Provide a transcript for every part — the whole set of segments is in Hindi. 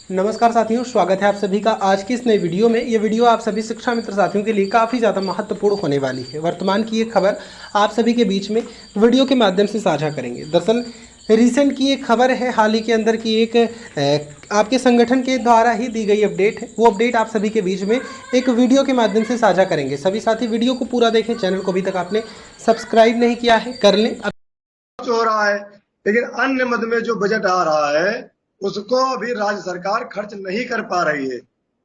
नमस्कार साथियों, स्वागत है आप सभी का आज की इस नई वीडियो में। ये वीडियो आप सभी शिक्षा मित्र साथियों के लिए काफ़ी ज़्यादा महत्वपूर्ण होने वाली है। वर्तमान की ये खबर आप सभी के बीच में वीडियो के माध्यम से साझा करेंगे। दरअसल रिसेंट की एक खबर है, हाल ही के अंदर की एक आपके संगठन के द्वारा ही दी गई अपडेट है। वो अपडेट आप सभी के बीच में एक वीडियो के माध्यम से साझा करेंगे। सभी साथी वीडियो को पूरा देखें। चैनल को अभी तक आपने सब्सक्राइब नहीं किया है, कर लें। हो रहा है, लेकिन अन्य मद में जो बजट आ रहा है उसको अभी राज्य सरकार खर्च नहीं कर पा रही है।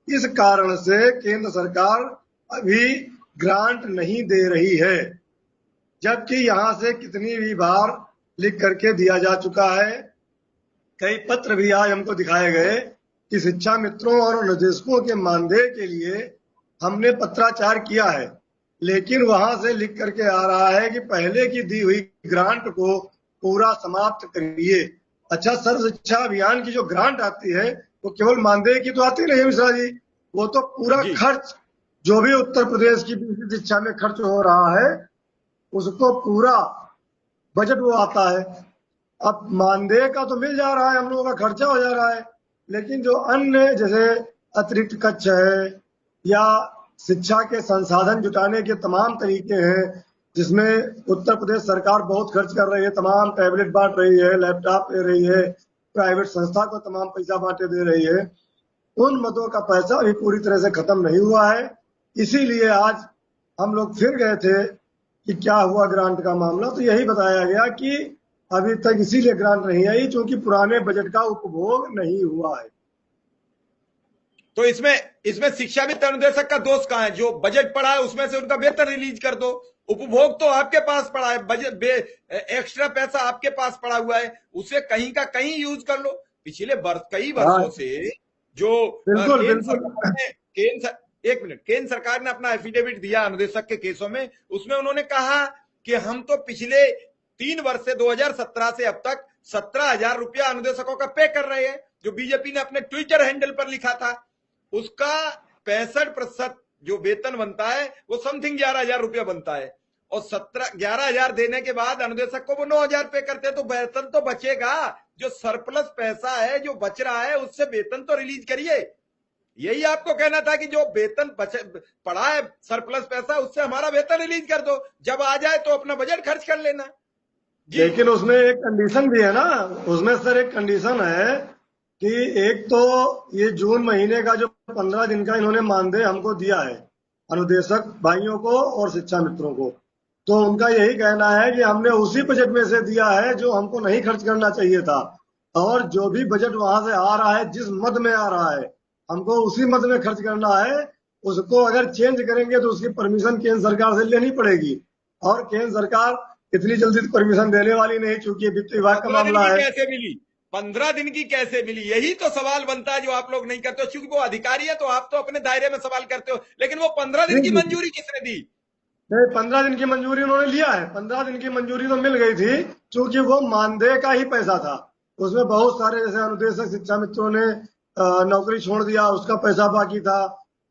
इस कारण से केंद्र सरकार अभी ग्रांट नहीं दे रही है, जबकि यहां से कितनी भी बार लिख करके दिया जा चुका है। कई पत्र भी आज हमको दिखाए गए कि शिक्षा मित्रों और निदेशकों के मानदेय के लिए हमने पत्राचार किया है, लेकिन वहां से लिख करके आ रहा है कि पहले की दी हुई ग्रांट को पूरा समाप्त करिए। अच्छा, सर्व शिक्षा अभियान की जो ग्रांट आती है वो केवल मानदेय की तो आती नहीं मिश्रा जी, वो तो पूरा खर्च जो भी उत्तर प्रदेश की शिक्षा में खर्च हो रहा है उसको पूरा बजट वो आता है। अब मानदेय का तो मिल जा रहा है, हम लोगों का खर्चा हो जा रहा है, लेकिन जो अन्य जैसे अतिरिक्त कक्ष है या शिक्षा के संसाधन जुटाने के तमाम तरीके हैं, जिसमें उत्तर प्रदेश सरकार बहुत खर्च कर रही है, तमाम टैबलेट बांट रही है, लैपटॉप दे रही है, प्राइवेट संस्था को तमाम पैसा बांटे दे रही है, उन मदों का पैसा अभी पूरी तरह से खत्म नहीं हुआ है। इसीलिए आज हम लोग फिर गए थे कि क्या हुआ ग्रांट का मामला, तो यही बताया गया कि अभी तक इसीलिए ग्रांट नहीं आई क्योंकि पुराने बजट का उपभोग नहीं हुआ है। तो इसमें इसमें शिक्षा वित्त अनुदेशक का दोष कहां है? जो बजट पड़ा है उसमें से उनका वेतन रिलीज कर दो। उपभोग तो आपके पास पड़ा है, बजट एक्स्ट्रा पैसा आपके पास पड़ा हुआ है, उसे कहीं का कहीं यूज कर लो। पिछले कई वर्षों से जो बिल्कुल केंद्र बिल्कुल सरकार ने केंद्र सरकार ने अपना एफिडेविट दिया अनुदेशक के केसों में, उसमें उन्होंने कहा कि हम तो पिछले 3 वर्ष से 2017 से अब तक 17,000 रुपया अनुदेशकों का पे कर रहे हैं। जो बीजेपी ने अपने ट्विटर हैंडल पर लिखा था, उसका 65% जो वेतन बनता है वो समथिंग 11,000 रुपया बनता है, और 11,000 देने के बाद अनुदेशक को वो 9,000 पे करते हैं। तो वेतन तो बचेगा, जो सरप्लस पैसा है जो बच रहा है उससे वेतन तो रिलीज करिए। यही आपको कहना था कि जो वेतन पड़ा है सरप्लस पैसा, उससे हमारा वेतन रिलीज कर दो, जब आ जाए तो अपना बजट खर्च कर लेना। लेकिन उसमें एक कंडीशन भी है ना, उसमें सर एक कंडीशन है कि एक तो ये जून महीने का जो 15 दिन का इन्होंने मानदेय हमको दिया है अनुदेशक भाइयों को और शिक्षा मित्रों को, तो उनका यही कहना है कि हमने उसी बजट में से दिया है जो हमको नहीं खर्च करना चाहिए था, और जो भी बजट वहां से आ रहा है, जिस मद में आ रहा है, हमको उसी मद में खर्च करना है। उसको अगर चेंज करेंगे तो उसकी परमिशन केंद्र सरकार से लेनी पड़ेगी, और केंद्र सरकार इतनी जल्दी परमिशन देने वाली नहीं, चूंकि वित्त विभाग का मामला है। कैसे मिली 15 दिन की, कैसे मिली? यही तो सवाल बनता है जो आप लोग नहीं करते हो। चूंकि वो अधिकारी है तो आप तो अपने दायरे में सवाल करते हो, लेकिन वो 15 दिन की मंजूरी किसने दी? नहीं, 15 दिन की मंजूरी उन्होंने लिया है, 15 दिन की मंजूरी तो मिल गई थी, क्योंकि वो मानदेय का ही पैसा था। उसमें बहुत सारे जैसे अनुदेशक शिक्षा मित्रों ने नौकरी छोड़ दिया, उसका पैसा बाकी था।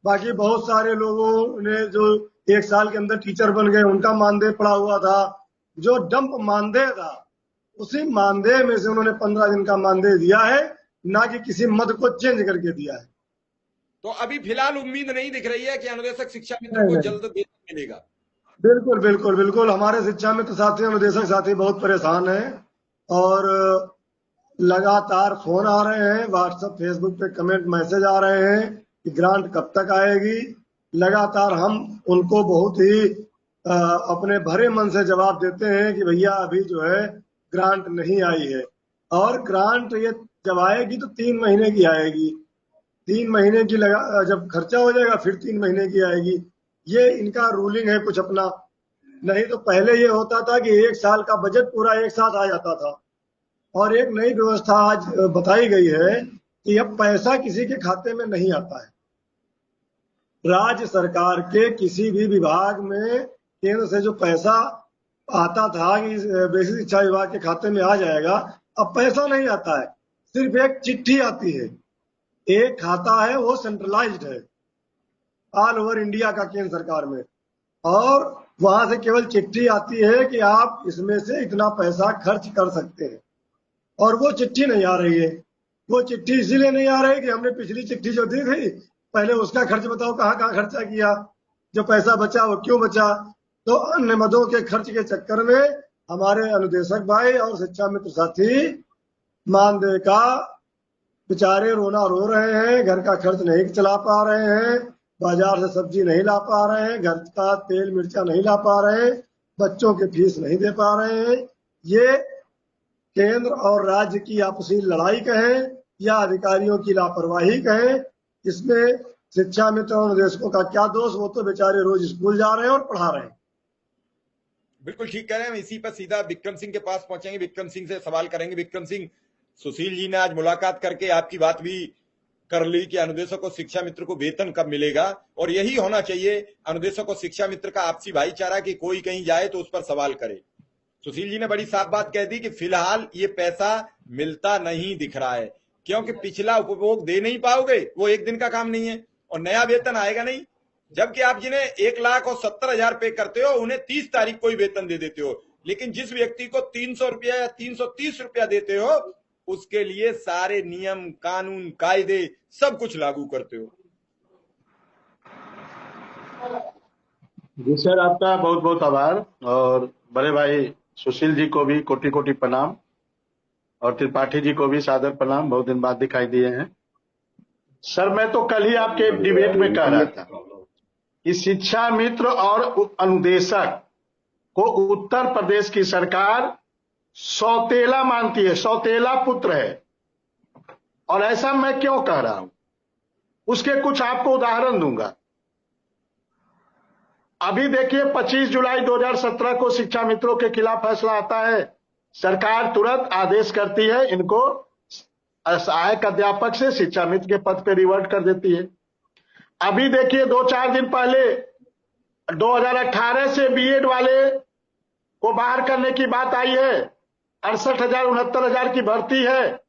बाकी बहुत सारे लोगों ने जो 1 साल के अंदर टीचर बन गए, उनका मानदेय पड़ा हुआ था। जो डंप मानदेय था, उसी मानदेय में से उन्होंने 15 दिन का मानदेय दिया है, ना कि किसी मद को चेंज करके दिया है। तो अभी फिलहाल उम्मीद नहीं दिख रही है कि अनुदेशक शिक्षा मित्र को जल्द वेतन मिलेगा। बिल्कुल बिल्कुल बिल्कुल, हमारे शिक्षा मित्र साथी अनुदेशक साथी बहुत परेशान हैं, और लगातार फोन आ रहे हैं, व्हाट्सएप फेसबुक पे कमेंट मैसेज आ रहे हैं कि ग्रांट कब तक आएगी। लगातार हम उनको बहुत ही अपने भरे मन से जवाब देते हैं कि भैया अभी जो है ग्रांट नहीं आई है, और ग्रांट ये जब आएगी तो 3 महीने की आएगी। 3 महीने की जब खर्चा हो जाएगा फिर 3 महीने की आएगी। ये इनका रूलिंग है कुछ अपना। नहीं तो पहले ये होता था कि 1 साल का बजट पूरा एक साथ आ जाता था, और एक नई व्यवस्था आज बताई गई है कि अब पैसा किसी के खाते में नहीं आता है। राज्य सरकार के किसी भी विभाग में केंद्र से जो पैसा आता था कि बेसिक शिक्षा विभाग के खाते में आ जाएगा, अब पैसा नहीं आता है, सिर्फ एक चिट्ठी आती है। एक खाता है, वो सेंट्रलाइज्ड है ऑल ओवर इंडिया का केंद्र सरकार में, और वहां से केवल चिट्ठी आती है कि आप इसमें से इतना पैसा खर्च कर सकते हैं, और वो चिट्ठी नहीं आ रही है। वो चिट्ठी इसीलिए नहीं आ रही कि हमने पिछली चिट्ठी जो दी थी पहले उसका खर्च बताओ, कहाँ कहाँ खर्चा किया, जो पैसा बचा वो क्यों बचा। तो अन्य मदों के खर्च के चक्कर में हमारे अनुदेशक भाई और शिक्षा मित्र साथी मानदेय का बेचारे रोना रो रहे हैं, घर का खर्च नहीं चला पा रहे हैं, बाजार से सब्जी नहीं ला पा रहे हैं, घर का तेल मिर्चा नहीं ला पा रहे हैं, बच्चों के फीस नहीं दे पा रहे हैं। ये केंद्र और राज्य की आपसी लड़ाई कहें या अधिकारियों की लापरवाही कहें, इसमें शिक्षा मित्र और अनुदेशकों का क्या दोष। वो तो बेचारे रोज स्कूल जा रहे हैं और पढ़ा रहे हैं। बिल्कुल ठीक कह रहे हैं। हम इसी पर सीधा विक्रम सिंह के पास पहुंचेंगे, विक्रम सिंह से सवाल करेंगे। विक्रम सिंह, सुशील जी ने आज मुलाकात करके आपकी बात भी कर ली कि अनुदेशक और शिक्षा मित्र को वेतन कब मिलेगा, और यही होना चाहिए अनुदेशक और शिक्षा मित्र का आपसी भाईचारा कि कोई कहीं जाए तो उस पर सवाल करे। सुशील जी ने बड़ी साफ बात कह दी कि फिलहाल ये पैसा मिलता नहीं दिख रहा है, क्योंकि पिछला उपभोग दे नहीं पाओगे, वो एक दिन का काम नहीं है, और नया वेतन आएगा नहीं। जबकि आप जिन्हें 1,70,000 पे करते हो उन्हें 30 तारीख को ही वेतन दे देते हो, लेकिन जिस व्यक्ति को 300 रुपया या 330 रुपया देते हो उसके लिए सारे नियम कानून कायदे सब कुछ लागू करते हो। जी सर, आपका बहुत बहुत आभार, और बड़े भाई सुशील जी को भी कोटि कोटि प्रणाम, और त्रिपाठी जी को भी सादर प्रणाम। बहुत दिन बाद दिखाई दिए हैं सर। मैं तो कल ही आपके डिबेट में कह रहा था कि शिक्षा मित्र और अनुदेशक को उत्तर प्रदेश की सरकार सौतेला मानती है, सौतेला पुत्र है। और ऐसा मैं क्यों कह रहा हूं, उसके कुछ आपको उदाहरण दूंगा। अभी देखिए 25 जुलाई 2017 को शिक्षा मित्रों के खिलाफ फैसला आता है, सरकार तुरंत आदेश करती है इनको सहायक अध्यापक से शिक्षा मित्र के पद पे रिवर्ट कर देती है। अभी देखिए 2-4 दिन पहले 2018 से बीएड वाले को बाहर करने की बात आई है, 68,000-69,000 की भर्ती है।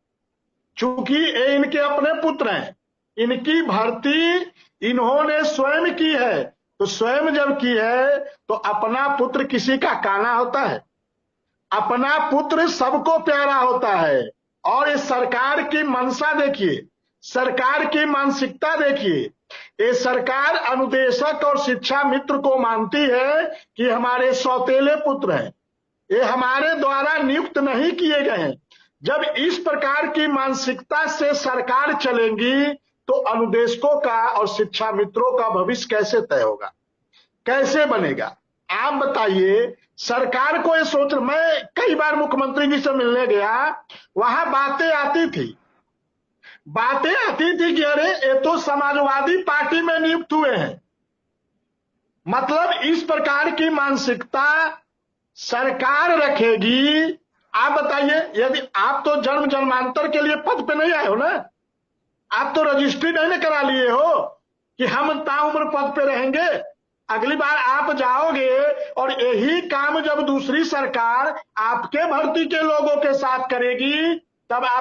चूंकि ये इनके अपने पुत्र हैं, इनकी भर्ती इन्होंने स्वयं की है, तो स्वयं जब की है तो अपना पुत्र किसी का काना होता है, अपना पुत्र सबको प्यारा होता है। और इस सरकार की मंशा देखिए, सरकार की मानसिकता देखिए। ये सरकार अनुदेशक और शिक्षा मित्र को मानती है कि हमारे सौतेले पुत्र हैं, ये हमारे द्वारा नियुक्त नहीं किए गए हैं। जब इस प्रकार की मानसिकता से सरकार चलेंगी तो अनुदेशकों का और शिक्षा मित्रों का भविष्य कैसे तय होगा, कैसे बनेगा? आप बताइए। सरकार को ये सोच, मैं कई बार मुख्यमंत्री जी से मिलने गया, वहां बातें आती थी कि अरे ये तो समाजवादी पार्टी में नियुक्त हुए हैं। मतलब इस प्रकार की मानसिकता सरकार रखेगी। आप बताइए, यदि आप तो जन्म जन्मांतर के लिए पद पे नहीं आए हो ना, आप तो रजिस्ट्री नहीं करा लिए हो कि हम ताउम्र पद पे रहेंगे। अगली बार आप जाओगे और यही काम जब दूसरी सरकार आपके भर्ती के लोगों के साथ करेगी तब आप